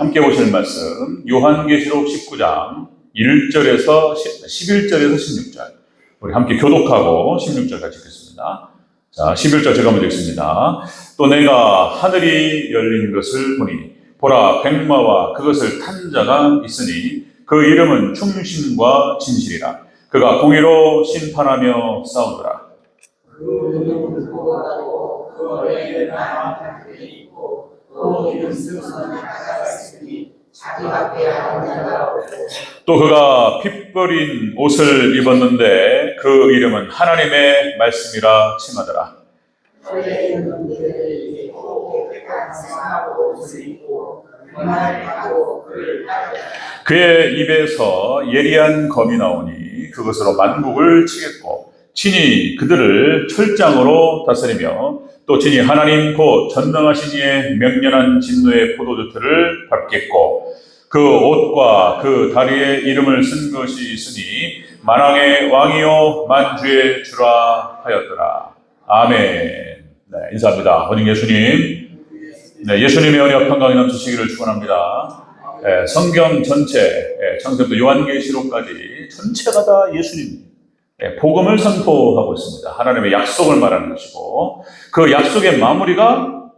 함께 보실 말씀 요한계시록 19장 1절에서 11절에서 16절. 우리 함께 교독하고 16절까지 읽겠습니다. 자, 11절 제가 먼저 읽습니다. 또 내가 하늘이 열린 것을 보니 보라 백마와 그것을 탄 자가 있으니 그 이름은 충신과 진실이라. 그가 공의로 심판하며 싸우더라. 또 그가 핏버린 옷을 입었는데 그 이름은 하나님의 말씀이라 칭하더라. 그의 입에서 예리한 검이 나오니 그것으로 만국을 치겠고 친히 그들을 철장으로 다스리며 또 친히 하나님 곧 전능하신 이의 명령한 진노의 포도주틀을 밟겠고 그 옷과 그 다리에 이름을 쓴 것이 있으니 만왕의 왕이요 만주의 주라 하였더라. 아멘. 네, 인사합니다. 원인 예수님. 네, 예수님의 은혜와 평강이 넘치시기를 축원합니다. 네, 성경 전체, 창세부터 요한계시록까지 전체가 다 예수님 복음을 선포하고 있습니다. 하나님의 약속을 말하는 것이고 그 약속의 마무리가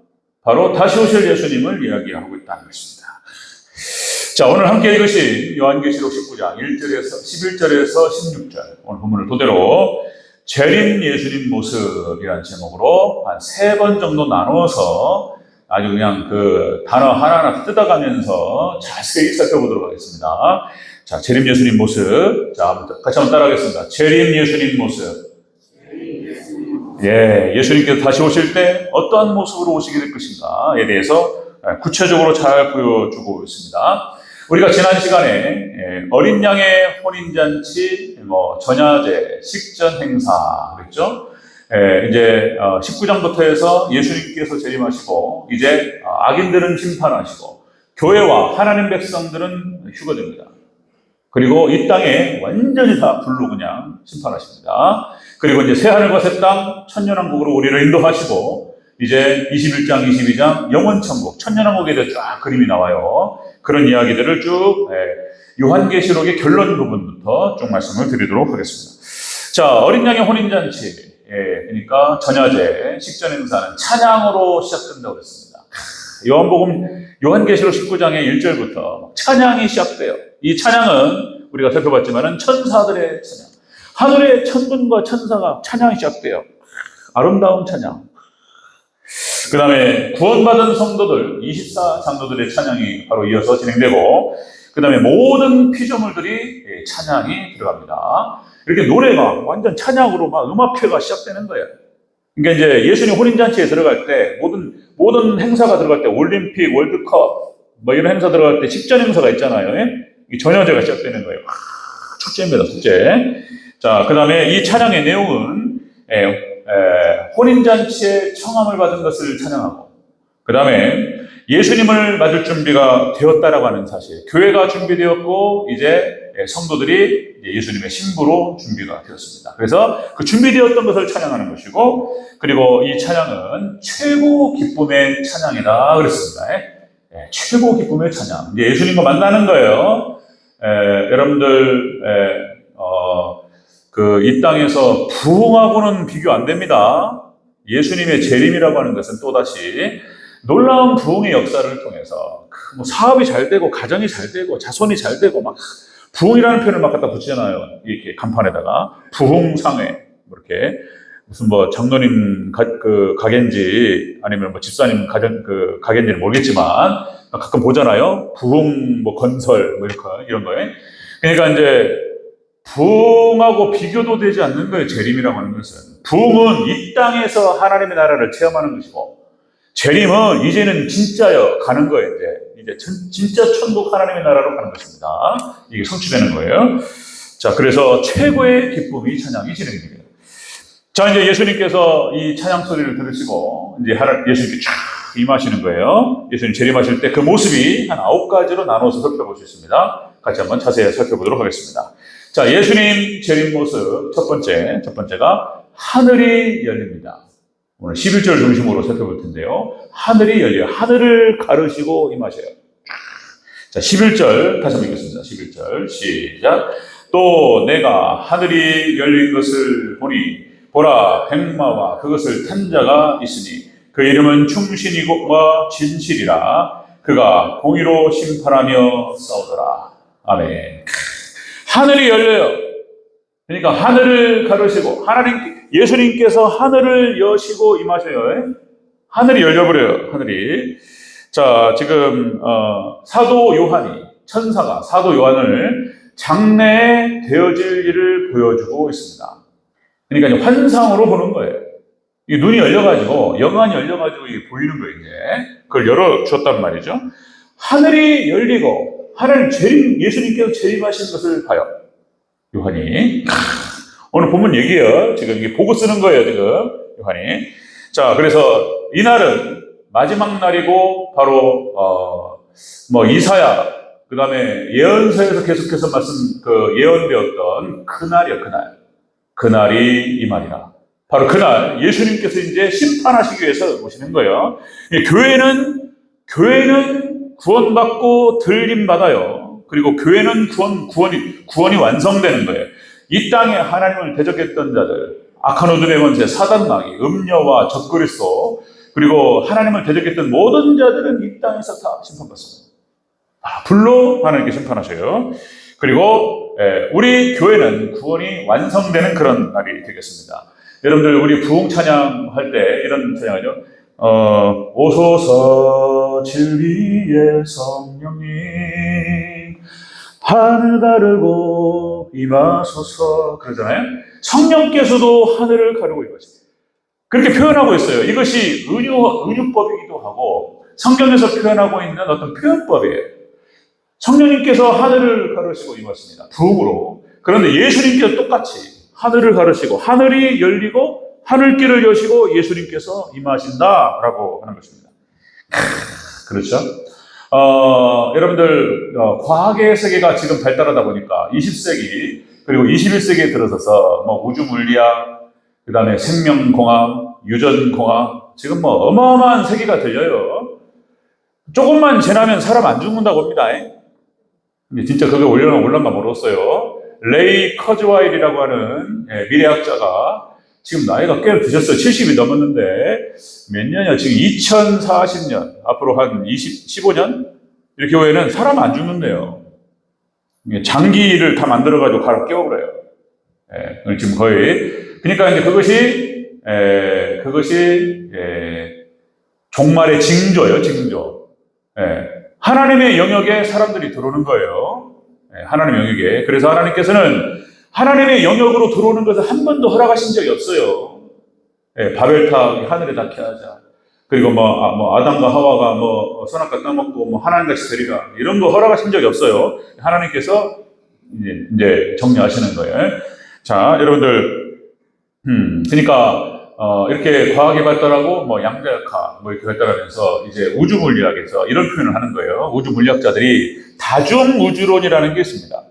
바로 다시 오실 예수님을 이야기하고 있다는 것입니다. 자, 오늘 함께 읽으신 요한계시록 19장 1절에서 11절에서 16절 오늘 본문을 토대로 재림 예수님 모습이라는 제목으로 한 3번 정도 나누어서 아주 그냥 그 단어 하나하나 뜯어가면서 자세히 살펴보도록 하겠습니다. 자, 재림 예수님 모습. 자, 같이 한번 따라하겠습니다. 재림 예수님 모습. 예, 예수님께서 다시 오실 때 어떠한 모습으로 오시게 될 것인가에 대해서 구체적으로 잘 보여주고 있습니다. 우리가 지난 시간에 어린 양의 혼인잔치, 전야제, 식전 행사 그랬죠? 이제 19장부터 해서 예수님께서 재림하시고 이제 악인들은 심판하시고 교회와 하나님 백성들은 휴거됩니다. 그리고 이 땅에 완전히 다 불로 그냥 심판하십니다. 그리고 이제 새하늘과 새 땅 천년왕국으로 우리를 인도하시고 이제 21장, 22장 영원천국, 천년왕국에 대해 쫙 그림이 나와요. 그런 이야기들을 쭉 요한계시록의 결론 부분부터 쭉 말씀을 드리도록 하겠습니다. 자, 어린 양의 혼인잔치, 그러니까 전야제, 식전행사는 찬양으로 시작된다고 했습니다. 요한계시록 19장의 1절부터 찬양이 시작돼요. 이 찬양은 우리가 살펴봤지만은 천사들의 찬양, 하늘의 천군과 천사가 찬양이 시작돼요. 아름다운 찬양. 그 다음에 구원받은 성도들 24장로들의 찬양이 바로 이어서 진행되고 그 다음에 모든 피조물들이 찬양이 들어갑니다. 이렇게 노래가 완전 찬양으로 막 음악회가 시작되는 거예요. 그러니까 이제 예수님 혼인잔치에 들어갈 때 모든 행사가 들어갈 때 올림픽, 월드컵 이런 행사 들어갈 때 식전 행사가 있잖아요. 이 전야제가 시작되는 거예요. 축제입니다, 축제. 자, 그 다음에 이 찬양의 내용은 혼인잔치에 청함을 받은 것을 찬양하고 그 다음에 예수님을 맞을 준비가 되었다라고 하는 사실, 교회가 준비되었고 이제 성도들이 예수님의 신부로 준비가 되었습니다. 그래서 그 준비되었던 것을 찬양하는 것이고 그리고 이 찬양은 최고 기쁨의 찬양이다 그랬습니다. 최고 기쁨의 찬양. 이제 예수님과 만나는 거예요. 여러분들 이 땅에서 부흥하고는 비교 안 됩니다. 예수님의 재림이라고 하는 것은 또다시 놀라운 부흥의 역사를 통해서 사업이 잘 되고 가정이 잘 되고 자손이 잘 되고 막 부흥이라는 표현을 막 갖다 붙이잖아요. 이렇게 간판에다가 부흥상회 이렇게 무슨 장로님 가게인지 아니면 집사님 가게인지는 모르겠지만 가끔 보잖아요. 부흥 건설 이런 거에. 그러니까 이제 부흥하고 비교도 되지 않는 거예요. 재림이라고 하는 것은. 부흥은 이 땅에서 하나님의 나라를 체험하는 것이고 재림은 이제는 진짜요 가는 거예요. 이제 진짜 천국 하나님의 나라로 가는 것입니다. 이게 성취되는 거예요. 자, 그래서 최고의 기쁨이 찬양이 진행됩니다. 자, 이제 예수님께서 이 찬양 소리를 들으시고 이제 예수님께 쫙 임하시는 거예요. 예수님 재림하실 때 그 모습이 한 9가지로 나눠서 살펴볼 수 있습니다. 같이 한번 자세히 살펴보도록 하겠습니다. 자, 예수님 재림 모습 첫 번째가 하늘이 열립니다. 오늘 11절 중심으로 살펴볼 텐데요. 하늘이 열려요. 하늘을 가르시고 임하셔요. 자, 11절 다시 한번 읽겠습니다. 11절 시작. 또 내가 하늘이 열린 것을 보니 보라 백마와 그것을 탄 자가 있으니 그 이름은 충신이고 진실이라. 그가 공의로 심판하며 싸우더라. 아멘. 하늘이 열려요. 그러니까 하늘을 가르시고 예수님께서 하늘을 여시고 임하셔요. 하늘이 열려버려요. 하늘이. 자, 지금 사도 요한이 천사가 사도 요한을 장래에 되어질 일을 보여주고 있습니다. 그러니까 환상으로 보는 거예요. 이 눈이 열려가지고 영안이 열려가지고 이게 보이는 거예요. 이제 그걸 열어줬단 말이죠. 하늘이 열리고 하늘 예수님께서 재림하신 것을 봐요. 요한이. 오늘 본문 얘기예요. 지금 이게 보고 쓰는 거예요. 지금 요한이. 자, 그래서 이날은 마지막 날이고 바로 이사야 그 다음에 예언서에서 계속해서 예언되었던 그날이요. 그날이 이 말이라. 바로 그날 예수님께서 이제 심판하시기 위해서 오시는 거예요. 교회는 구원받고 들림 받아요. 그리고 교회는 구원이 완성되는 거예요. 이 땅에 하나님을 대적했던 자들, 악한 어둠의 권세, 사단 마귀, 음녀와 적그리스도, 그리고 하나님을 대적했던 모든 자들은 이 땅에서 다 심판받습니다. 불로 하나님께 심판하셔요. 그리고 우리 교회는 구원이 완성되는 그런 날이 되겠습니다. 여러분들 우리 부흥 찬양할 때 이런 찬양하죠. 오소서 진리의 성령님 하늘 가르고 임하소서 그러잖아요. 성령께서도 하늘을 가르고 임하십니다. 그렇게 표현하고 있어요. 이것이 은유법이기도 하고 성경에서 표현하고 있는 어떤 표현법이에요. 성령님께서 하늘을 가르시고 임하십니다. 부흥으로. 그런데 예수님께서 똑같이 하늘을 가르시고 하늘이 열리고 하늘길을 여시고 예수님께서 임하신다라고 하는 것입니다. 그렇죠? 여러분들 과학의 세계가 지금 발달하다 보니까 20세기 그리고 21세기에 들어서서 우주 물리학, 그 다음에 생명공학, 유전공학 지금 어마어마한 세계가 들려요. 조금만 지나면 사람 안 죽는다고 합니다. 진짜 그게 올란가 모르겠어요. 레이 커즈와일이라고 하는 미래학자가 지금 나이가 꽤 드셨어요. 70이 넘었는데 몇 년이요? 지금 2040년 앞으로 한 15년 이렇게 후에는 사람 안 죽는데요. 장기를 다 만들어가지고 가로 깨워버려요. 지금 거의 그러니까 이제 그것이 종말의 징조예요. 징조. 하나님의 영역에 사람들이 들어오는 거예요. 하나님의 영역에. 그래서 하나님께서는 하나님의 영역으로 들어오는 것을 한 번도 허락하신 적이 없어요. 바벨탑 하늘에 닿게 하자. 그리고 아담과 하와가 선악과 따먹고 하나님같이 되리라. 이런 거 허락하신 적이 없어요. 하나님께서 이제 정리하시는 거예요. 자, 여러분들, 그러니까 이렇게 과학이 발달하고 양자역학 이렇게 발달하면서 이제 우주 물리학에서 이런 표현을 하는 거예요. 우주 물리학자들이 다중 우주론이라는 게 있습니다.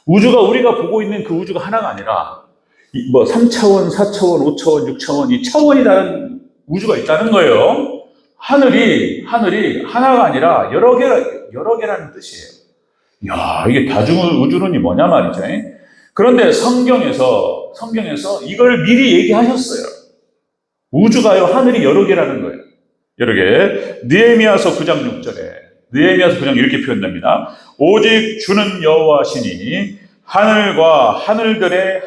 우주가 우리가 보고 있는 그 우주가 하나가 아니라 3차원, 4차원, 5차원, 6차원, 이 차원이 다른 우주가 있다는 거예요. 하늘이 하나가 아니라 여러 개라는 뜻이에요. 이야, 이게 다중 우주론이 뭐냐 말이죠. 그런데 성경에서 이걸 미리 얘기하셨어요. 우주가요, 하늘이 여러 개라는 거예요. 여러 개. 느헤미야서 9장 6절에 느헤미야서 9장 이렇게 표현됩니다. 오직 주는 여호와시니 하늘과 하늘들의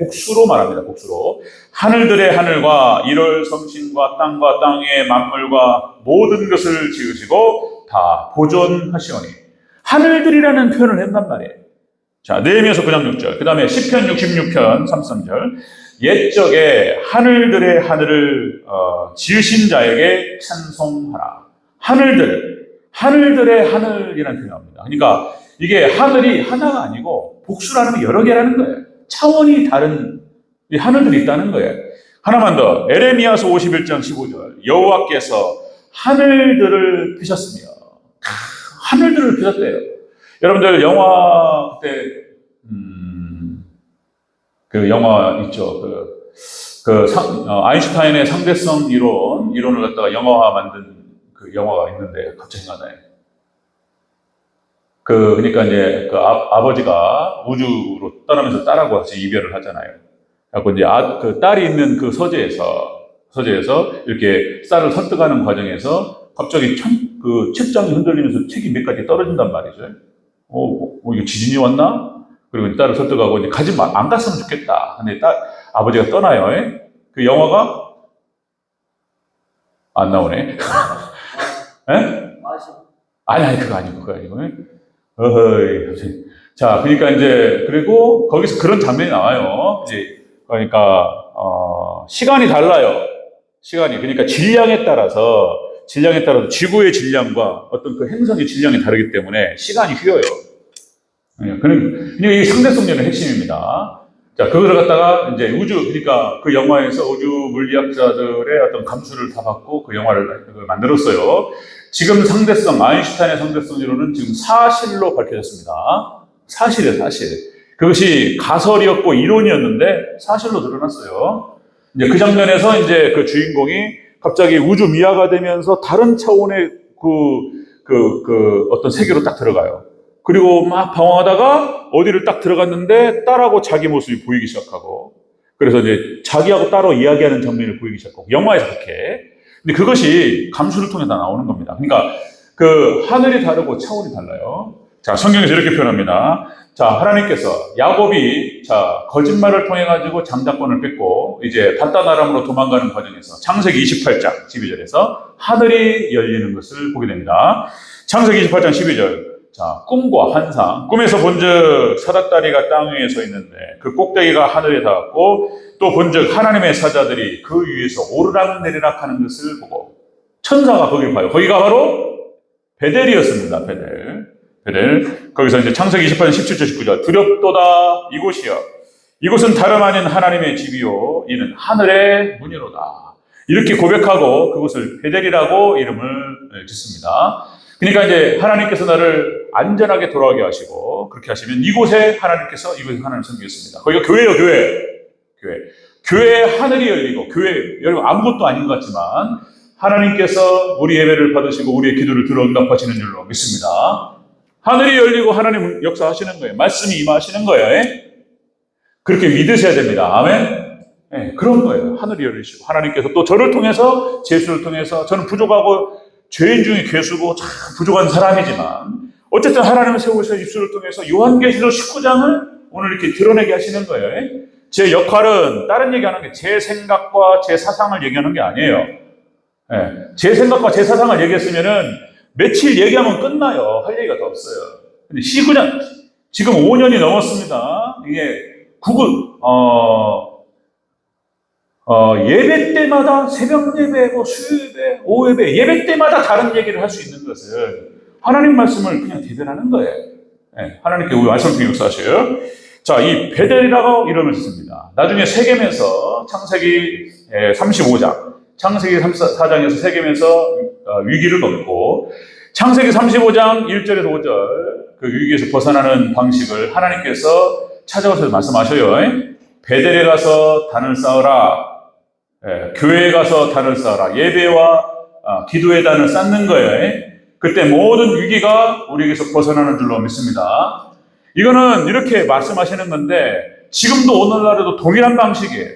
복수로 말합니다. 복수로 하늘들의 하늘과 일월 성신과 땅과 땅의 만물과 모든 것을 지으시고 다 보존하시오니 하늘들이라는 표현을 한단 말이에요. 자, 느헤미야서 9장 6절. 그 다음에 시편 66편 3, 3절. 옛적에 하늘들의 하늘을 지으신 자에게 찬송하라. 하늘들의 하늘이라는 표현입니다. 그러니까 이게 하늘이 하나가 아니고 복수라는 게 여러 개라는 거예요. 차원이 다른 이 하늘들이 있다는 거예요. 하나만 더. 에레미야서 51장 15절. 여호와께서 하늘들을 피셨으며 하늘들을 피셨대요. 여러분들 영화 그때 그 영화 있죠. 아인슈타인의 상대성 이론을 갖다가 영화화 만든 그 영화가 있는데 갑자기 생각나요. 그러니까 이제 아버지가 우주로 떠나면서 딸하고 같이 이별을 하잖아요. 그래서 이제 그 딸이 있는 그 서재에서 이렇게 딸을 설득하는 과정에서 갑자기 그 책장이 흔들리면서 책이 몇 가지 떨어진단 말이죠. 이거 지진이 왔나? 그리고 딸을 설득하고 이제 가지 마, 안 갔으면 좋겠다. 근데 아버지가 떠나요. 그 영화가 안 나오네. 예? 아니, 그거 아니고. 어허이. 자, 그러니까 이제, 그리고 거기서 그런 장면이 나와요. 이제, 그러니까, 시간이 달라요. 그러니까 질량에 따라서 지구의 질량과 어떤 그 행성의 질량이 다르기 때문에 시간이 휘어요. 이게 상대성론의 핵심입니다. 자, 그거를 갖다가 이제 그러니까 그 영화에서 우주 물리학자들의 어떤 감수를 다 받고 그 영화를 만들었어요. 지금 아인슈타인의 상대성 이론은 지금 사실로 밝혀졌습니다. 사실이에요, 사실. 그것이 가설이었고 이론이었는데 사실로 드러났어요. 이제 그 장면에서 이제 그 주인공이 갑자기 우주 미아가 되면서 다른 차원의 어떤 세계로 딱 들어가요. 그리고 막 방황하다가 어디를 딱 들어갔는데 딸하고 자기 모습이 보이기 시작하고, 그래서 이제 자기하고 따로 이야기하는 장면을 보이기 시작하고, 영화에서 그렇게. 근데 그것이 감수를 통해 다 나오는 겁니다. 그러니까 그 하늘이 다르고 차원이 달라요. 자, 성경에서 이렇게 표현합니다. 자, 하나님께서 야곱이 거짓말을 통해 가지고 장자권을 뺏고 이제 바다나람으로 도망가는 과정에서 창세기 28장 12절에서 하늘이 열리는 것을 보게 됩니다. 창세기 28장 12절. 자, 꿈과 환상. 꿈에서 본즉 사닥다리가 땅 위에 서 있는데 그 꼭대기가 하늘에 닿았고, 또 본즉 하나님의 사자들이 그 위에서 오르락내리락 하는 것을 보고, 천사가 거기를 봐요. 거기가 바로 베델이었습니다. 베델. 거기서 이제 창세기 28장 17절 19절. 두렵도다 이곳이여. 이곳은 다름 아닌 하나님의 집이요. 이는 하늘의 문이로다. 이렇게 고백하고 그곳을 베델이라고 이름을 짓습니다. 그러니까 이제 하나님께서 나를 안전하게 돌아가게 하시고, 그렇게 하시면 이곳에 하나님을 섬기겠습니다. 거기가 교회예요, 교회 하늘이 열리고, 여러분 아무것도 아닌 것 같지만 하나님께서 우리 예배를 받으시고 우리의 기도를 들어 응답하시는 줄로 믿습니다. 하늘이 열리고 하나님 역사하시는 거예요. 말씀이 임하시는 거예요. 그렇게 믿으셔야 됩니다. 아멘. 네, 그런 거예요. 하늘이 열리시고 하나님께서 또 저를 통해서, 제수를 통해서, 저는 부족하고 죄인 중에 괴수고 참 부족한 사람이지만 어쨌든 하나님을 세우셔 입술을 통해서 요한계시록 19장을 오늘 이렇게 드러내게 하시는 거예요. 제 역할은 다른 얘기하는 게 제 생각과 제 사상을 얘기하는 게 아니에요. 제 생각과 제 사상을 얘기했으면은 며칠 얘기하면 끝나요. 할 얘기가 더 없어요. 근데 19장 지금 5년이 넘었습니다. 이게 예배 때마다 새벽 예배, 수요 예배, 오후 예배 때마다 다른 얘기를 할 수 있는 것을 하나님 말씀을 그냥 대변하는 거예요. 하나님께 우리 말씀 중에 역사하셔요. 자, 이 베델이라고 이름을 짓습니다. 나중에 세겜에서 창세기 35장, 창세기 4장에서 세겜에서 위기를 겪고, 창세기 35장 1절에서 5절 그 위기에서 벗어나는 방식을 하나님께서 찾아오셔서 말씀하셔요. 베델에 가서 단을 쌓으라. 교회에 가서 단을 쌓으라. 예배와 기도의 단을 쌓는 거예요. 그때 모든 위기가 우리에게서 벗어나는 줄로 믿습니다. 이거는 이렇게 말씀하시는 건데 지금도 오늘날에도 동일한 방식이에요.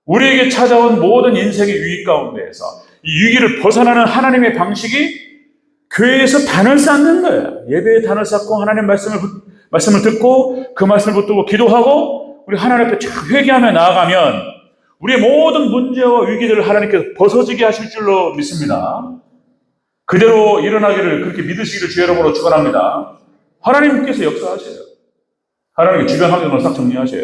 우리에게 찾아온 모든 인생의 위기 가운데에서 이 위기를 벗어나는 하나님의 방식이 교회에서 단을 쌓는 거예요. 예배에 단을 쌓고 하나님 말씀을 듣고 그 말씀을 붙들고 기도하고 우리 하나님 앞에 쫙 회개하며 나아가면 우리의 모든 문제와 위기들을 하나님께서 벗어지게 하실 줄로 믿습니다. 그대로 일어나기를 그렇게 믿으시기를 주의 이름으로 축원합니다. 하나님께서 역사하셔요. 하나님의 주변 환경을 싹 정리하셔요.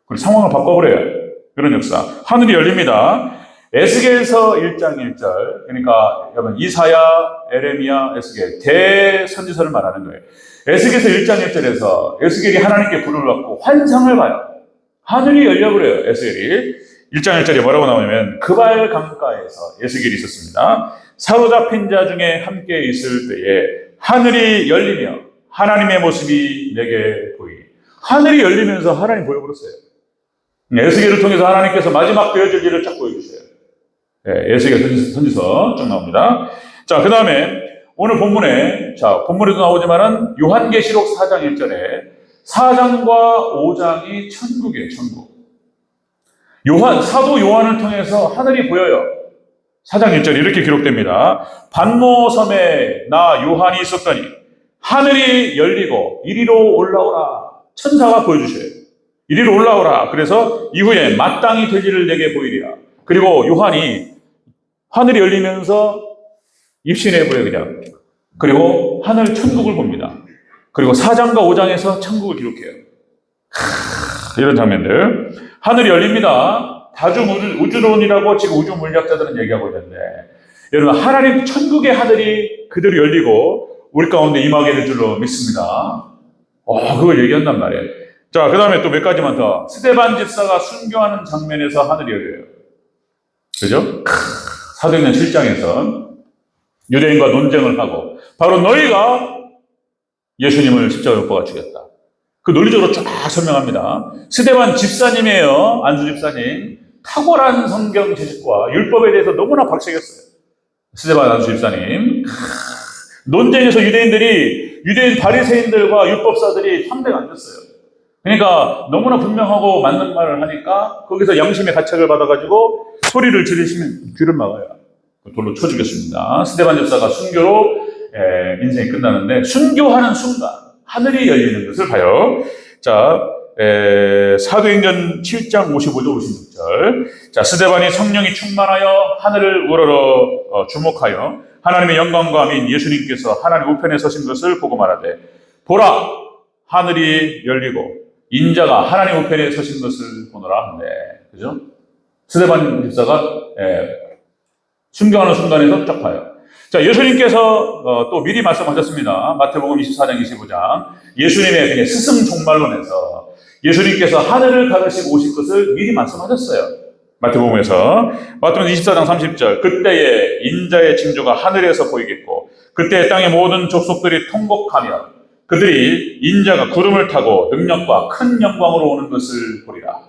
그리고 상황을 바꿔버려요. 그런 역사. 하늘이 열립니다. 에스겔서 1장 1절. 그러니까 여러분 이사야, 에레미야, 에스겔 대선지서를 말하는 거예요. 에스겔서 1장 1절에서 에스겔이 하나님께 부름을 받고 환상을 봐요. 하늘이 열려버려요. 에스겔이 1장 1절에 뭐라고 나오냐면 그발 강가에서 에스겔이 있었습니다. 사로잡힌 자 중에 함께 있을 때에 하늘이 열리며 하나님의 모습이 내게 보이니. 하늘이 열리면서 하나님 보여버렸어요. 에스겔을 통해서 하나님께서 마지막 되어질 일을 쫙 보여주셔요. 에스겔 선지서 쭉 나옵니다. 자, 그 다음에 오늘 본문에, 자, 본문에도 나오지만은 요한계시록 4장 1절에 4장과 5장이 천국이에요, 천국. 사도 요한을 통해서 하늘이 보여요. 4장 1절에 이렇게 기록됩니다. 반모섬에 나 요한이 있었더니 하늘이 열리고 이리로 올라오라. 천사가 보여주셔요. 이리로 올라오라. 그래서 이후에 마땅히 돼지를 내게 보이리라. 그리고 요한이 하늘이 열리면서 입신해 보여요, 그냥. 그리고 하늘 천국을 봅니다. 그리고 4장과 5장에서 천국을 기록해요. 이런 장면들. 하늘이 열립니다. 다중우주론이라고 지금 우주 물리학자들은 얘기하고 있는데, 여러분, 하나님 천국의 하늘이 그대로 열리고 우리 가운데 임하게 될 줄로 믿습니다. 그걸 얘기한단 말이에요. 자, 그 다음에 또 몇 가지만 더. 스데반 집사가 순교하는 장면에서 하늘이 열려요. 그죠? 사도행전 7장에서 유대인과 논쟁을 하고, 바로 너희가 예수님을 십자가에 못 박아 죽였다. 그 논리적으로 쫙 설명합니다. 스데반 집사님이에요. 안수 집사님. 탁월한 성경 지식과 율법에 대해서 너무나 박식했어요. 스데반 안수 집사님. 논쟁에서 유대인 바리새인들과 율법사들이 상대가 안 됐어요. 그러니까 너무나 분명하고 맞는 말을 하니까 거기서 양심의 가책을 받아가지고 소리를 지르시면 귀를 막아요. 돌로 쳐 죽였습니다. 스데반 집사가 순교로 인생이 끝나는데, 순교하는 순간 하늘이 열리는 것을 봐요. 자, 사도행전 7장 55절 56절. 자, 스데반이 성령이 충만하여 하늘을 우러러 주목하여 하나님의 영광과 아민 예수님께서 하나님 우편에 서신 것을 보고 말하되, 보라, 하늘이 열리고 인자가 하나님 우편에 서신 것을 보노라 하는데, 그죠? 스데반 집사가 순교하는 순간에서 딱 봐요. 자, 예수님께서 또 미리 말씀하셨습니다. 마태복음 24장 25장. 예수님의 그냥 스승 종말론에서 예수님께서 하늘을 가르시고 오실 것을 미리 말씀하셨어요. 마태복음에서. 마태복음 24장 30절. 그때에 인자의 징조가 하늘에서 보이겠고 그때 땅의 모든 족속들이 통곡하며 그들이 인자가 구름을 타고 능력과 큰 영광으로 오는 것을 보리라.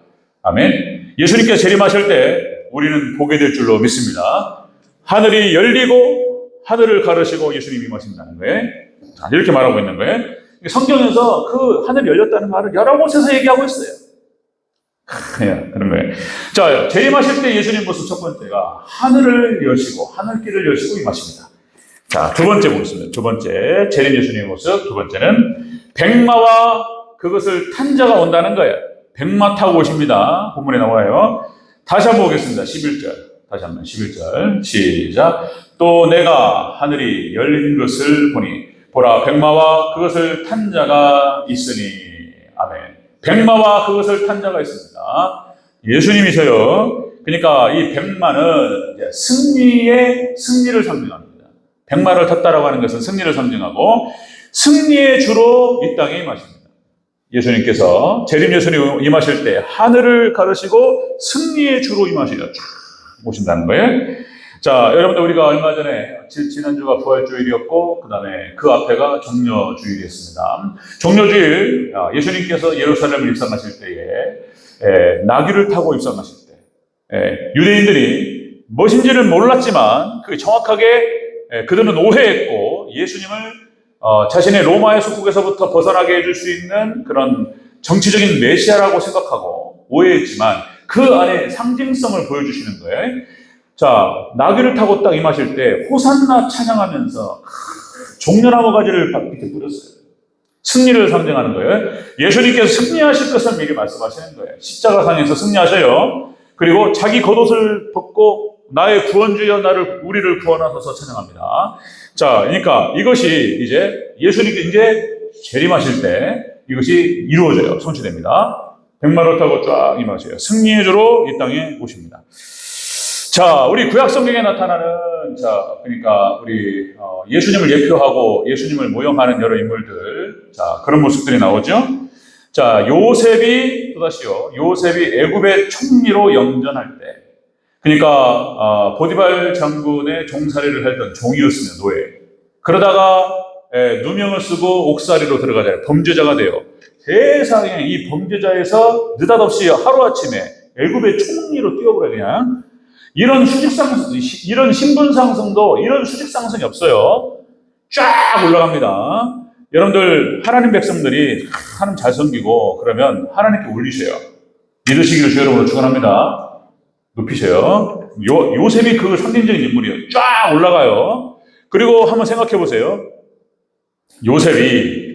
아멘. 예수님께서 재림하실 때 우리는 보게 될 줄로 믿습니다. 하늘이 열리고 하늘을 가르시고 예수님이 임하신다는 거예요. 자, 이렇게 말하고 있는 거예요. 성경에서 그 하늘이 열렸다는 말을 여러 곳에서 얘기하고 있어요. 그런 거예요. 자, 재림하실 때 예수님 모습 첫 번째가 하늘을 여시고 하늘길을 여시고 임하십니다. 자, 두 번째 모습은, 두 번째 재림 예수님의 모습, 두 번째는 백마와 그것을 탄 자가 온다는 거예요. 백마 타고 오십니다. 본문에 나와요. 다시 한번 보겠습니다. 11절. 다시 한번 11절 시작. 또 내가 하늘이 열린 것을 보니 보라 백마와 그것을 탄 자가 있으니. 아멘. 백마와 그것을 탄 자가 있습니다. 예수님이셔요. 그러니까 이 백마는 이제 승리를 상징합니다. 백마를 탔다라고 하는 것은 승리를 상징하고 승리의 주로 이 땅에 임하십니다. 예수님께서 재림 예수님 임하실 때 하늘을 가르시고 승리의 주로 임하시려 오신다는 거예요. 자, 여러분들 우리가 얼마 전에 지난주가 부활주일이었고 그 다음에 그 앞에가 종려주일이었습니다. 종려주일 예수님께서 예루살렘을 입성하실 때에 나귀를 타고 입성하실 때 유대인들이 무엇인지를 몰랐지만 그 정확하게 그들은 오해했고 예수님을 자신의 로마의 속국에서부터 벗어나게 해줄 수 있는 그런 정치적인 메시아라고 생각하고 오해했지만 그 안에 상징성을 보여주시는 거예요. 자, 나귀를 타고 딱 임하실 때 호산나 찬양하면서 종려나무 가지를 밑에 뿌렸어요. 승리를 상징하는 거예요. 예수님께서 승리하실 것을 미리 말씀하시는 거예요. 십자가상에서 승리하셔요. 그리고 자기 겉옷을 벗고 나의 구원주여 우리를 구원하소서 찬양합니다. 자, 그러니까 이것이 이제 예수님께 이제 재림하실 때 이것이 이루어져요. 성취됩니다. 백마를 타고 쫙 임하셔요. 승리의 주로 이 땅에 오십니다. 자, 우리 구약 성경에 나타나는 그러니까 우리 예수님을 예표하고 예수님을 모형하는 여러 인물들, 자, 그런 모습들이 나오죠. 자, 요셉이 애굽의 총리로 영전할 때, 그러니까 보디발 장군의 종살이를 하던 종이었으면 노예. 그러다가 누명을 쓰고 옥살이로 들어가잖아요. 범죄자가 돼요. 세상에 이 범죄자에서 느닷없이 하루아침에 애굽의 총리로 뛰어버려요. 그냥 이런 신분 상승도 이런 수직 상승이 없어요. 쫙 올라갑니다. 여러분들 하나님 백성들이 하나님 잘 섬기고 그러면 하나님께 올리셔요. 믿으시기를 주 여러분을 축원합니다. 높이셔요. 요셉이 그 상징적인 인물이에요. 쫙 올라가요. 그리고 한번 생각해 보세요. 요셉이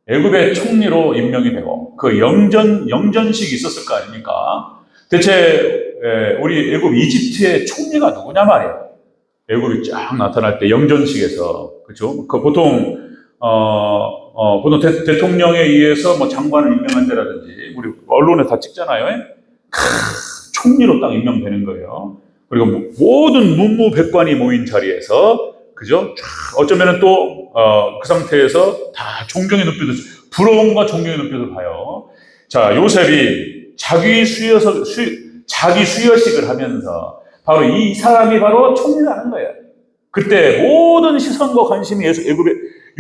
애굽의 총리로 임명이 되고 그 영전식이 있었을 거 아닙니까? 대체 우리 애굽 이집트의 총리가 누구냐 말이에요. 애굽이 쫙 나타날 때 영전식에서 그죠? 그 보통 보통 대통령에 의해서 뭐 장관을 임명한 때라든지 우리 언론에 다 찍잖아요. 총리로 딱 임명되는 거예요. 그리고 모든 문무백관이 모인 자리에서 그죠? 어쩌면은 또 그 상태에서 다 존경의 눈빛을 부러움과 존경의 눈빛을 봐요. 자, 요셉이 자기 수여식을 하면서 바로 이 사람이 바로 총리를 하는 거예요. 그때 모든 시선과 관심이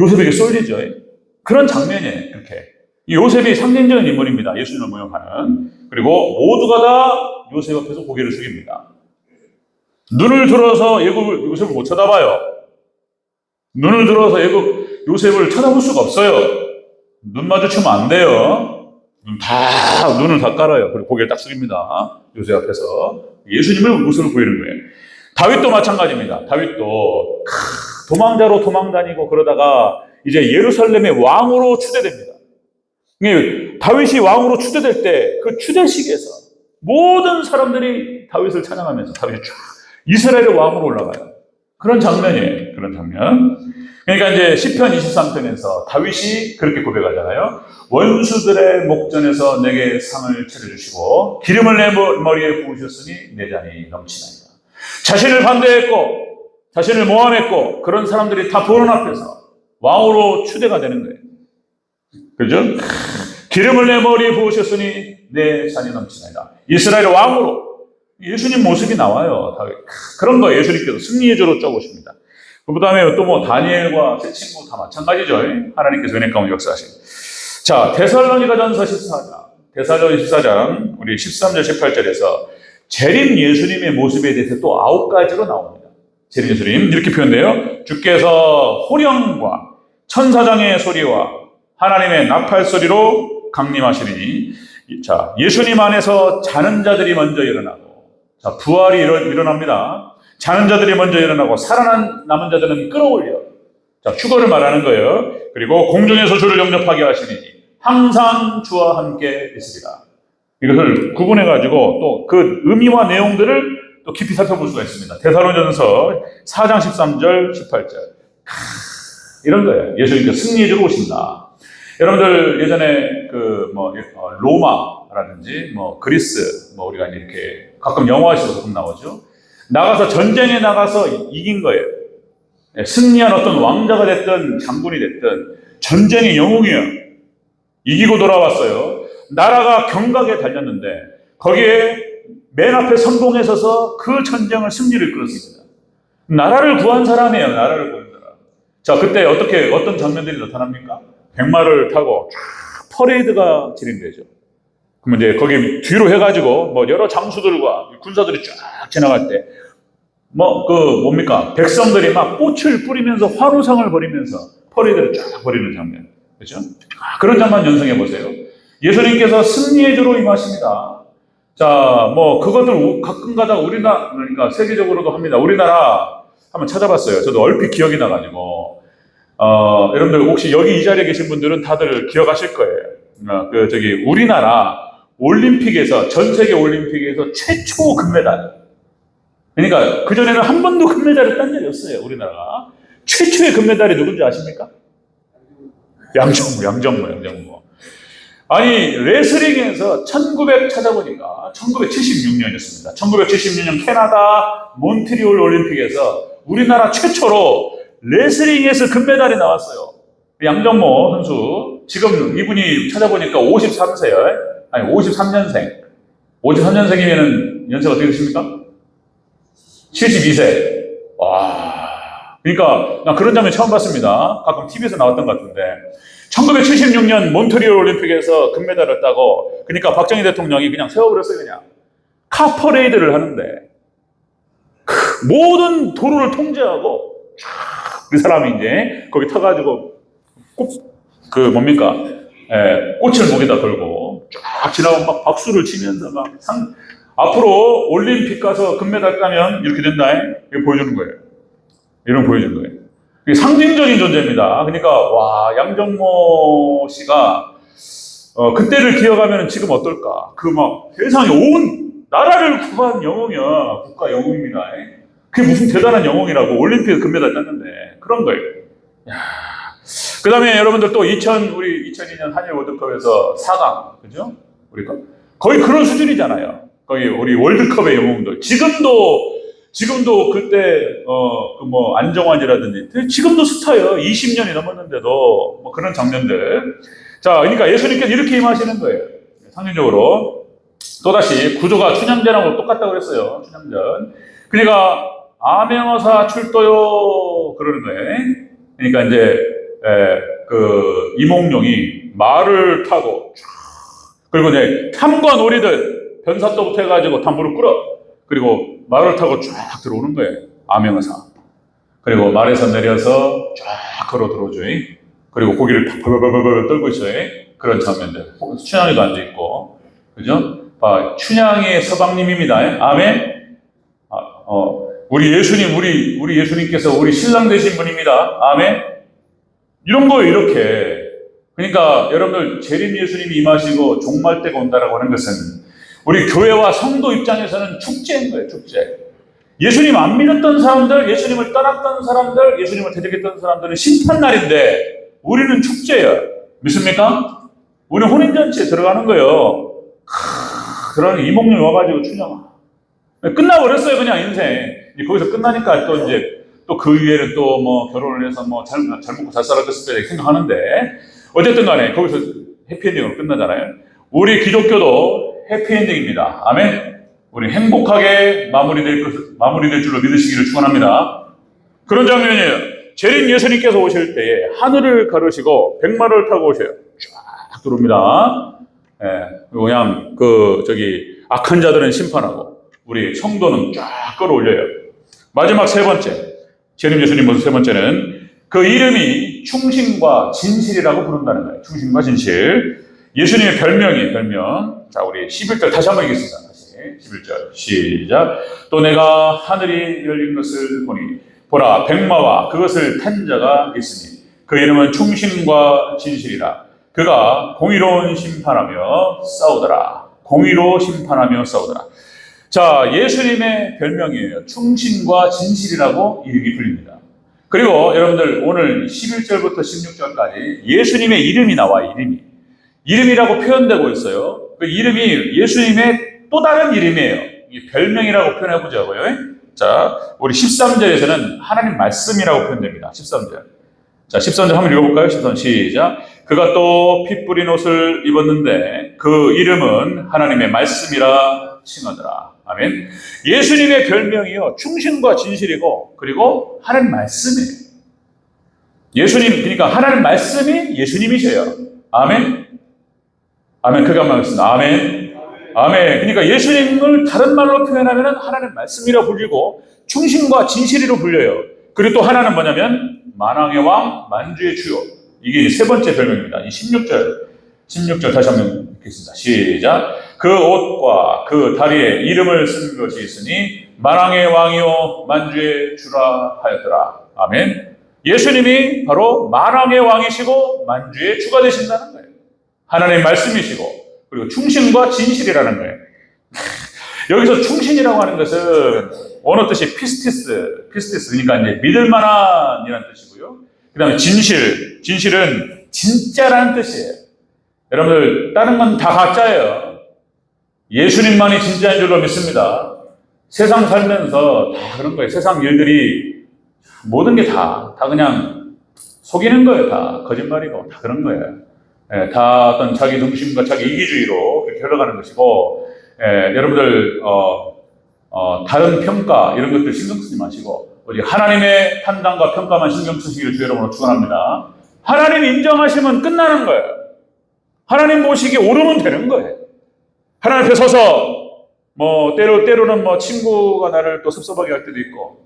요셉에게 쏠리죠. 그런 장면이에요. 이렇게 요셉이 상징적인 인물입니다. 예수님을 모형하는. 그리고 모두가 다 요셉 앞에서 고개를 숙입니다. 눈을 들어서 요셉을 못 쳐다봐요. 눈을 들어서 요셉을 쳐다볼 수가 없어요. 눈 마주치면 안 돼요. 눈을 다 깔아요. 그리고 고개를 딱 숙입니다. 요셉 앞에서. 예수님을 모습을 보이는 거예요. 다윗도 마찬가지입니다. 다윗도 도망자로 도망다니고 그러다가 이제 예루살렘의 왕으로 추대됩니다. 다윗이 왕으로 추대될 때 그 추대식에서 모든 사람들이 다윗을 찬양하면서 다윗이 쫙 이스라엘의 왕으로 올라가요. 그런 장면이에요. 그런 장면. 그러니까 이제 시편 23편에서 다윗이 그렇게 고백하잖아요. 원수들의 목전에서 내게 상을 차려주시고 기름을 내 머리에 부으셨으니 내 잔이 넘치나이다. 자신을 반대했고 자신을 모함했고 그런 사람들이 다 보는 앞에서 왕으로 추대가 되는 거예요. 그죠? 기름을 내 머리에 부으셨으니 내 잔이 넘치나이다. 이스라엘의 왕으로 예수님 모습이 나와요. 그런 거 예수님께서 승리의 조로 쪼고십니다. 그 다음에 또 뭐 다니엘과 새 친구 다 마찬가지죠. 하나님께서 은혜 가운데 역사하시고. 자, 데살로니가전서 14장 우리 13절 18절에서 재림 예수님의 모습에 대해서 또 9가지로 나옵니다. 재림 예수님 이렇게 표현돼요. 주께서 호령과 천사장의 소리와 하나님의 나팔 소리로 강림하시리니. 자, 예수님 안에서 자는 자들이 먼저 일어나고, 자, 부활이 일어납니다. 자는 자들이 먼저 일어나고 살아남은 자들은 끌어올려. 자, 휴거를 말하는 거예요. 그리고 공중에서 주를 영접하게 하시니 항상 주와 함께 있으리라. 이것을 구분해가지고 또 그 의미와 내용들을 또 깊이 살펴볼 수가 있습니다. 데살로니가전서 4장 13절 18절 이런 거예요. 예수님께서 승리해주러 오신다. 여러분들 예전에 로마라든지 그리스 우리가 이렇게 가끔 영화에서 가끔 나오죠. 나가서 전쟁에 나가서 이긴 거예요. 승리한 어떤 왕자가 됐든 장군이 됐든 전쟁의 영웅이에요. 이기고 돌아왔어요. 나라가 경각에 달렸는데 거기에 맨 앞에 선봉에 서서 그 전쟁을 승리를 이끌었습니다. 나라를 구한 사람이에요. 나라를 구한 사람. 자, 그때 어떤 장면들이 나타납니까? 백마를 타고 쫙 퍼레이드가 진행되죠. 그러면 이제 거기 뒤로 해가지고 여러 장수들과 군사들이 쫙 지나갈 때 백성들이 막 꽃을 뿌리면서 환호성을 벌이면서 퍼레이드를 쫙 벌이는 장면. 그렇죠? 그런 장면 연상해 보세요. 예수님께서 승리의 주로 임하십니다. 자, 그것들 가끔가다 우리나라, 그러니까 세계적으로도 합니다. 우리나라 한번 찾아봤어요. 저도 얼핏 기억이 나가지고, 여러분들 혹시 여기 이 자리에 계신 분들은 다들 기억하실 거예요. 우리나라 올림픽에서, 전 세계 올림픽에서 최초 금메달. 그러니까 그전에는 한 번도 금메달을 딴 적이 없어요, 우리나라가. 최초의 금메달이 누군지 아십니까? 양정모. 아니, 레슬링에서 찾아보니까 1976년이었습니다. 1976년 캐나다 몬트리올 올림픽에서 우리나라 최초로 레슬링에서 금메달이 나왔어요. 양정모 선수. 지금 이분이 찾아보니까 53세요. 아니, 53년생. 53년생이면 연세가 어떻게 되십니까? 72세. 와. 그러니까, 나 그런 장면 처음 봤습니다. 가끔 TV에서 나왔던 것 같은데. 1976년 몬트리올 올림픽에서 금메달을 따고, 그러니까 박정희 대통령이 그냥 세워버렸어요, 그냥. 카퍼레이드를 하는데, 모든 도로를 통제하고, 쫙 그 사람이 이제 거기 타가지고 꽃을 목에다 걸고 쫙 지나고 막 박수를 치면서 앞으로 올림픽 가서 금메달 따면 이렇게 된다. 이거 보여주는 거예요. 이런 거 보여주는 거예요. 이게 상징적인 존재입니다. 그러니까, 와, 양정모 씨가, 그때를 기억하면 지금 어떨까? 세상에 온 나라를 구한 영웅이야. 국가 영웅입니다. 그게 무슨 대단한 영웅이라고 올림픽 금메달 땄는데. 그런 거예요. 그 다음에 여러분들 또 우리 2002년 한일 월드컵에서 4강, 그죠? 우리가 거의 그런 수준이잖아요. 거의 우리 월드컵의 영웅들. 지금도 그때, 안정환이라든지, 지금도 스타예요. 20년이 넘었는데도, 그런 장면들. 자, 그러니까 예수님께서 이렇게 임하시는 거예요. 상징적으로. 또다시 구조가 춘향전하고 똑같다고 그랬어요. 춘향전. 그러니까, 암행어사 출도요. 그러는 거예요. 그러니까 이제, 이몽룡이 말을 타고, 그리고 이제 탐과 놀이들, 변사또부터 해가지고 다 무릎 꿇어. 그리고 말을 타고 쫙 들어오는 거예요. 암행어사. 그리고 말에서 내려서 쫙 걸어 들어오죠. 그리고 고기를 벌벌벌벌 떨고 있어요. 그런 장면들. 춘향이도 앉아있고. 그죠? 춘향의 서방님입니다. 아멘. 우리 예수님, 우리 예수님께서 우리 신랑 되신 분입니다. 아멘. 이런 거예요, 이렇게. 그러니까 여러분들 재림 예수님이 임하시고 종말 때가 온다라고 하는 것은 우리 교회와 성도 입장에서는 축제인 거예요, 축제. 예수님 안 믿었던 사람들, 예수님을 떠났던 사람들, 예수님을 대적했던 사람들은 심판날인데 우리는 축제예요. 믿습니까? 우리는 혼인잔치에 들어가는 거예요. 그런 이몽룡이 와가지고 춘향아. 끝나버렸어요, 그냥 인생. 거기서 끝나니까 또 그 위에는 또 결혼을 해서 잘 먹고 잘 살았을 때 생각하는데 어쨌든 간에 거기서 해피엔딩으로 끝나잖아요. 우리 기독교도 해피엔딩입니다. 아멘. 우리 행복하게 마무리될 줄로 믿으시기를 축원합니다. 그런 장면이에요. 재림 예수님께서 오실 때에 하늘을 가르시고 백마를 타고 오셔요. 쫙 들어옵니다. 그냥 악한 자들은 심판하고 우리 성도는 쫙 끌어올려요. 마지막 세 번째, 재림 예수님 모습 세 번째는 그 이름이 충신과 진실이라고 부른다는 거예요. 충신과 진실. 예수님의 별명이에요, 별명. 자, 우리 11절 다시 한번 읽겠습니다. 다시 11절 시작. 또 내가 하늘이 열린 것을 보니 보라 백마와 그것을 탄 자가 있으니 그 이름은 충신과 진실이라. 그가 공의로운 심판하며 싸우더라. 공의로 심판하며 싸우더라. 자, 예수님의 별명이에요. 충신과 진실이라고 이름이 불립니다. 그리고 여러분들 오늘 11절부터 16절까지 예수님의 이름이 나와, 이름이라고 표현되고 있어요. 그 이름이 예수님의 또 다른 이름이에요. 별명이라고 표현해보자고요. 자, 우리 13절에서는 하나님 말씀이라고 표현됩니다. 13절. 자, 13절 한번 읽어볼까요? 13절 시작. 그가 또 피 뿌린 옷을 입었는데 그 이름은 하나님의 말씀이라 칭하더라. 아멘. 예수님의 별명이요, 충신과 진실이고 그리고 하나님 말씀이에요. 예수님, 그러니까 하나님 말씀이 예수님이셔요. 아멘. 아멘. 그가 말했습니다. 아멘. 아멘. 그러니까 예수님을 다른 말로 표현하면 하나님 말씀이라 불리고 충신과 진실이로 불려요. 그리고 또 하나는 뭐냐면 만왕의 왕, 만주의 주요. 이게 세 번째 별명입니다. 이 16절 다시 한번 읽겠습니다. 시작. 그 옷과 그 다리에 이름을 쓴 것이 있으니 만왕의 왕이요 만주의 주라 하였더라. 아멘. 예수님이 바로 만왕의 왕이시고 만주의 주가 되신다는 거예요. 하나님의 말씀이시고 그리고 충신과 진실이라는 거예요. 여기서 충신이라고 하는 것은 원어 뜻이 피스티스 그러니까 이제 믿을 만한이라는 뜻이고요. 그 다음에 진실은 진짜라는 뜻이에요. 여러분들 다른 건 다 가짜예요. 예수님만이 진짜인 줄로 믿습니다. 세상 살면서 다 그런 거예요. 세상 일들이 모든 게 다 그냥 속이는 거예요. 다 거짓말이고 다 그런 거예요. 다 어떤 자기 중심과 자기 이기주의로 그렇게 흘러가는 것이고, 여러분들 다른 평가 이런 것들 신경 쓰지 마시고 우리 하나님의 판단과 평가만 신경 쓰시기를 주 여러분으로 축원합니다. 하나님 인정하시면 끝나는 거예요. 하나님 보시기에 오르면 되는 거예요. 하나님 앞에 서서 때로는 친구가 나를 또 섭섭하게 할 때도 있고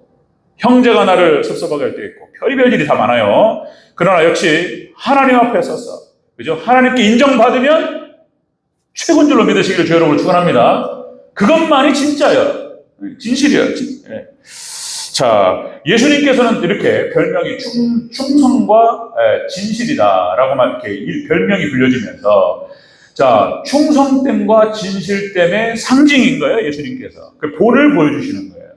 형제가 나를 섭섭하게 할 때 있고, 별의별 일이 다 많아요. 그러나 역시 하나님 앞에 서서, 그죠? 하나님께 인정받으면 최고인 줄로 믿으시기를 주 여러분을 축원합니다. 그것만이 진짜예요. 진실이에요. 예. 자, 예수님께서는 이렇게 별명이 충성과 진실이다라고 이렇게 별명이 불려지면서, 자, 충성됨과 진실됨의 상징인 거예요, 예수님께서. 그 본을 보여주시는 거예요.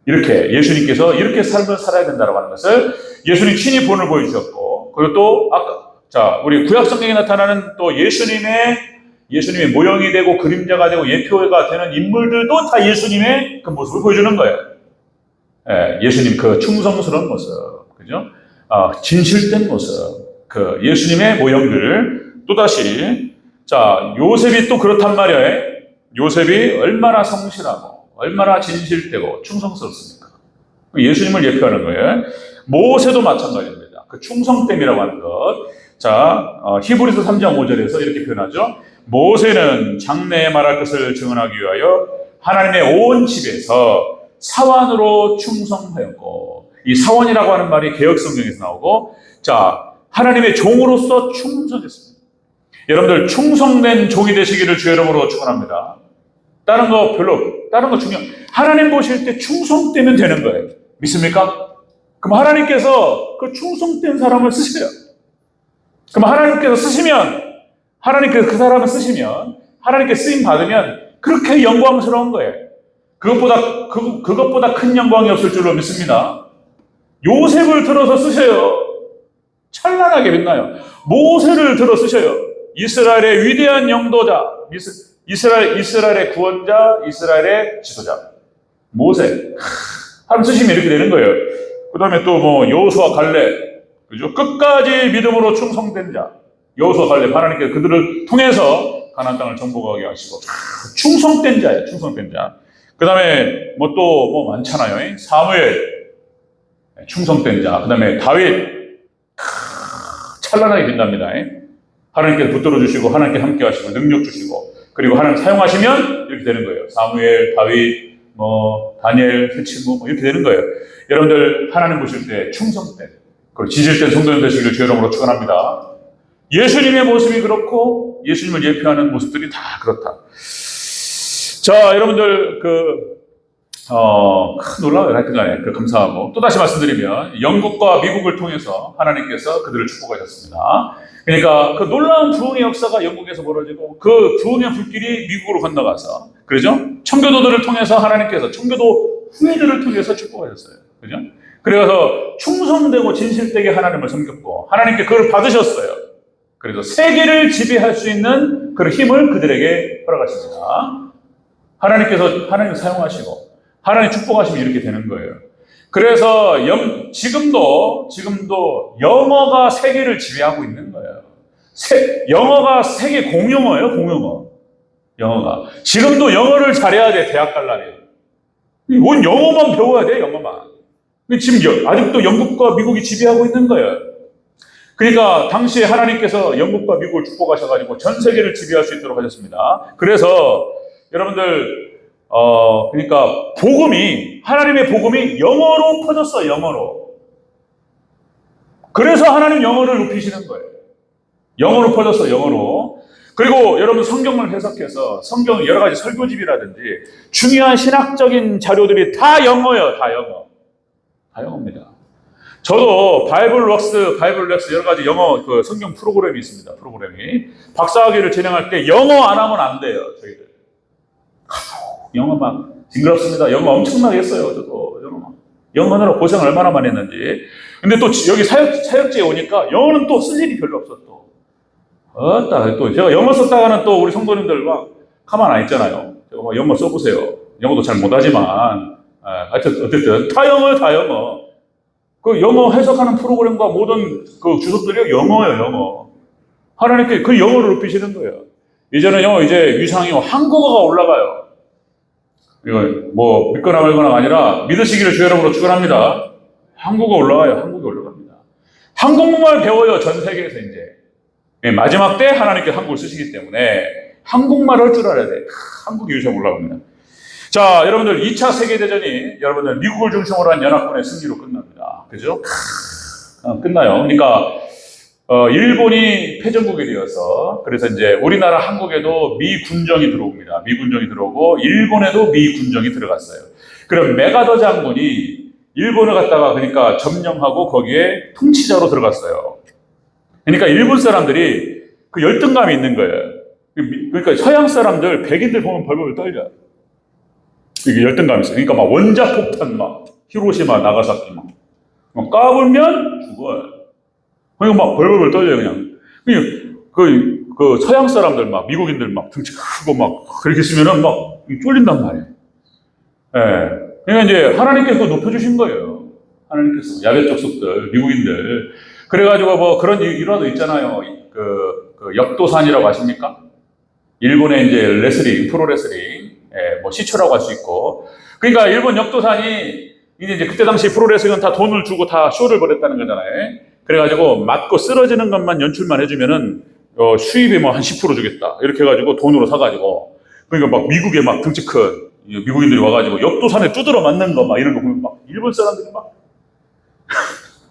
이렇게 예수님께서 이렇게 삶을 살아야 된다고 하는 것을 예수님 친히 본을 보여주셨고, 그리고 또 아까, 자, 우리 구약 성경에 나타나는 또 예수님의 모형이 되고 그림자가 되고 예표가 되는 인물들도 다 예수님의 그 모습을 보여주는 거예요. 예수님 그 충성스러운 모습, 그죠? 진실된 모습, 그 예수님의 모형들. 또다시, 자, 요셉이 또 그렇단 말이에요. 요셉이 얼마나 성실하고 얼마나 진실되고 충성스럽습니까? 예수님을 예표하는 거예요. 모세도 마찬가지입니다. 그 충성됨이라고 하는 것. 자, 히브리서 3장 5절에서 이렇게 표현하죠. 모세는 장래에 말할 것을 증언하기 위하여 하나님의 온 집에서 사원으로 충성하였고, 이 사원이라고 하는 말이 개역성경에서 나오고, 자, 하나님의 종으로서 충성했습니다. 여러분들 충성된 종이 되시기를 주 이름으로 축원합니다. 다른 거 하나님 보실 때 충성되면 되는 거예요. 믿습니까? 그럼 하나님께서 그 충성된 사람을 쓰세요. 그럼 하나님께서 그 사람을 쓰시면, 하나님께 쓰임 받으면 그렇게 영광스러운 거예요. 그것보다 큰 영광이 없을 줄로 믿습니다. 요셉을 들어서 쓰셔요. 찬란하게 빛나요. 모세를 들어 쓰셔요. 이스라엘의 위대한 영도자, 이스라엘의 구원자, 이스라엘의 지도자. 모세. 하나님 쓰시면 이렇게 되는 거예요. 그 다음에 또 여호수아 갈렙. 그죠? 끝까지 믿음으로 충성된 자. 여호수아 갈렙. 하나님께 그들을 통해서 가나안 땅을 정복하게 하시고. 충성된 자예요. 충성된 자. 그 다음에 또 많잖아요. 사무엘. 충성된 자. 그 다음에 다윗. 찬란하게 빛납니다. 하나님께 붙들어 주시고, 하나님께 함께 하시고, 능력 주시고, 그리고 하나님 사용하시면 이렇게 되는 거예요. 사무엘, 다윗, 다니엘, 히브리 이렇게 되는 거예요. 여러분들 하나님 보실 때 충성된, 그리고 진실된 성도님 되시기를 주 이름으로 축원합니다. 예수님의 모습이 그렇고 예수님을 예표하는 모습들이 다 그렇다. 자, 여러분들 놀라워요. 하여튼간에 감사하고, 또 다시 말씀드리면 영국과 미국을 통해서 하나님께서 그들을 축복하셨습니다. 그러니까 그 놀라운 부흥의 역사가 영국에서 벌어지고, 그 부흥의 불길이 미국으로 건너가서, 그러죠? 청교도들을 통해서 하나님께서 청교도 후예들을 통해서 축복하셨어요. 그죠? 그래서 충성되고 진실되게 하나님을 섬겼고, 하나님께 그걸 받으셨어요. 그래서 세계를 지배할 수 있는 그런 힘을 그들에게 허락하십니다. 하나님 사용하시고 하나님 축복하시면 이렇게 되는 거예요. 그래서 지금도 영어가 세계를 지배하고 있는 거예요. 영어가 세계 공용어예요, 공용어. 영어가. 지금도 영어를 잘해야 돼, 대학 갈라면. 온 영어만 배워야 돼, 영어만. 지금 아직도 영국과 미국이 지배하고 있는 거예요. 그러니까 당시에 하나님께서 영국과 미국을 축복하셔가지고 전 세계를 지배할 수 있도록 하셨습니다. 그래서 여러분들 그러니까 하나님의 복음이 영어로 퍼졌어요, 영어로. 그래서 하나님 영어를 높이시는 거예요. 영어로 퍼졌어요, 영어로. 그리고 여러분 성경을 해석해서 성경 여러 가지 설교집이라든지 중요한 신학적인 자료들이 다 영어예요, 다 영어. 다 영어입니다. 저도 바이블렉스 여러 가지 영어 성경 프로그램이 있습니다, 프로그램이. 박사학위를 진행할 때 영어 안 하면 안 돼요, 저희들. 영어 막 징그럽습니다. 영어 엄청나게 했어요. 저도 영어 하느라 고생 얼마나 많이 했는지. 근데 또 여기 사역지에 오니까 영어는 또 쓸 일이 별로 없어. 또 제가 영어 썼다가는 또 우리 성도님들 막 가만 안 있잖아요. 영어 써보세요. 영어도 잘 못하지만 어쨌든 다 영어. 그 영어 해석하는 프로그램과 모든 그 주석들이 영어예요, 영어. 하나님께 그 영어를 높이시는 거예요. 이제는 이제 위상이 한국어가 올라가요. 이거 믿거나 말거나가 아니라 믿으시기를 주 이름으로 축원합니다. 한국어 올라가요. 한국이 올라갑니다. 한국말 배워요. 전 세계에서 이제. 마지막 때 하나님께 한국을 쓰시기 때문에 한국말 할 줄 알아야 돼. 한국이 위상 올라갑니다. 자, 여러분들 2차 세계대전이 여러분들 미국을 중심으로 한 연합군의 승리로 끝납니다. 그죠? 끝나요. 그러니까 일본이 패전국이 되어서 그래서 이제 우리나라 한국에도 미 군정이 들어옵니다. 미 군정이 들어오고 일본에도 미 군정이 들어갔어요. 그럼 메가더 장군이 일본을 갖다가 그러니까 점령하고 거기에 통치자로 들어갔어요. 그러니까 일본 사람들이 그 열등감이 있는 거예요. 그러니까 서양 사람들, 백인들 보면 벌벌 떨려. 이게 열등감이 있어요. 그러니까 막 원자 폭탄 막 히로시마, 나가사키 막 까불면 죽어요. 그러니까 막 벌벌 떨려요, 그냥. 그 서양 사람들 막 미국인들 막 등치 크고 막 그렇게 있으면은 막 쫄린단 말이에요. 예. 그러니까 이제 하나님께서 높여주신 거예요. 하나님께서 야외적 속들, 미국인들. 그래가지고 뭐 그런 일화도 있잖아요. 그 역도산이라고 아십니까? 일본의 이제 레슬링, 프로레슬링, 예, 뭐 시초라고 할 수 있고. 그러니까 일본 역도산이 이제 그때 당시 프로레슬링은 다 돈을 주고 다 쇼를 벌였다는 거잖아요. 그래가지고 맞고 쓰러지는 것만 연출만 해주면은 수입이 뭐 한 10% 주겠다. 이렇게 해가지고 돈으로 사가지고. 그러니까 막 미국에 막 등치 큰 미국인들이 와가지고 역도산에 두드러 맞는 거 막 이런 거 보면 막 일본 사람들이 막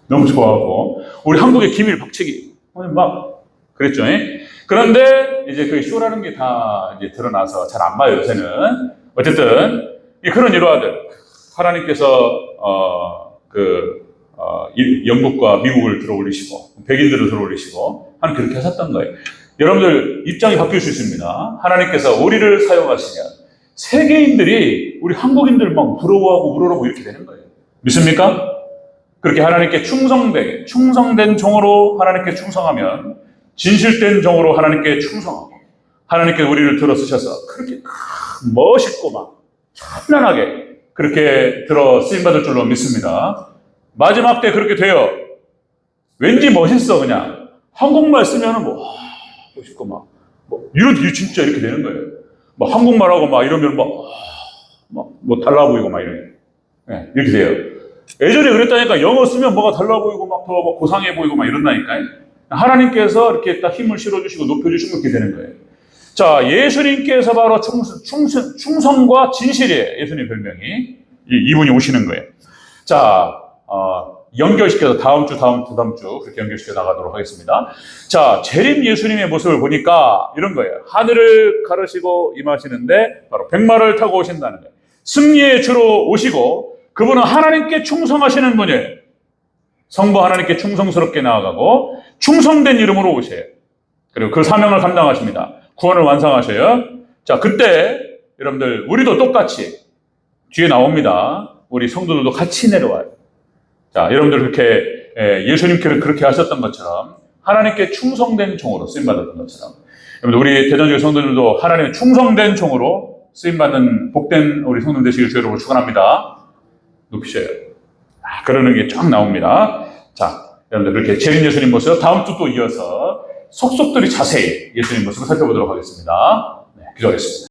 너무 좋아하고 우리 한국의 기밀 박치기 막 그랬죠. 그런데 이제 그 쇼라는 게 다 이제 드러나서 잘 안 봐요 요새는. 어쨌든 그런 일화들 하나님께서 영국과 미국을 들어올리시고 백인들을 들어올리시고 하나님 그렇게 하셨던 거예요. 여러분들 입장이 바뀔 수 있습니다. 하나님께서 우리를 사용하시면 세계인들이 우리 한국인들 막 부러워하고 우러러고 이렇게 되는 거예요. 믿습니까? 그렇게 하나님께 충성된 종으로 하나님께 충성하면 진실된 종으로 하나님께 충성하고 하나님께 우리를 들어 쓰셔서 그렇게 멋있고 막 찬란하게 그렇게 들어 쓰임받을 줄로 믿습니다. 마지막 때 그렇게 돼요. 왠지 멋있어 그냥. 한국말 쓰면은 뭐 멋있고 막 이런 진짜 이렇게 되는 거예요. 막 한국말하고 막 이러면 뭐 달라 보이고 막 이래. 네, 이렇게 돼요. 예전에 그랬다니까 영어 쓰면 뭐가 달라 보이고 막 더 고상해 보이고 막 이런다니까요. 하나님께서 이렇게 딱 힘을 실어주시고 높여주시면 그렇게 되는 거예요. 자, 예수님께서 바로 충성과 진실이에요. 예수님 별명이. 이분이 오시는 거예요. 자, 연결시켜서 다음 주 그렇게 연결시켜 나가도록 하겠습니다. 자, 재림 예수님의 모습을 보니까 이런 거예요. 하늘을 가르시고 임하시는데 바로 백마를 타고 오신다는 거예요. 승리의 주로 오시고 그분은 하나님께 충성하시는 분이에요. 성부 하나님께 충성스럽게 나아가고 충성된 이름으로 오세요. 그리고 그 사명을 감당하십니다. 구원을 완성하셔요. 자, 그때 여러분들 우리도 똑같이 뒤에 나옵니다. 우리 성도들도 같이 내려와요. 자, 여러분들 그렇게 예수님께서 그렇게 하셨던 것처럼 하나님께 충성된 종으로 쓰임받았던 것처럼 여러분들 우리 대전교회 성도들도 하나님의 충성된 종으로 쓰임받는 복된 우리 성도 되시길 주의 이름으로 축원합니다. 높이셔요. 그러는 게 쫙 나옵니다. 자, 여러분들 그렇게 재림 예수님 모습 다음 주 또 이어서 속속들이 자세히 예수님 모습을 살펴보도록 하겠습니다. 네, 기도하겠습니다.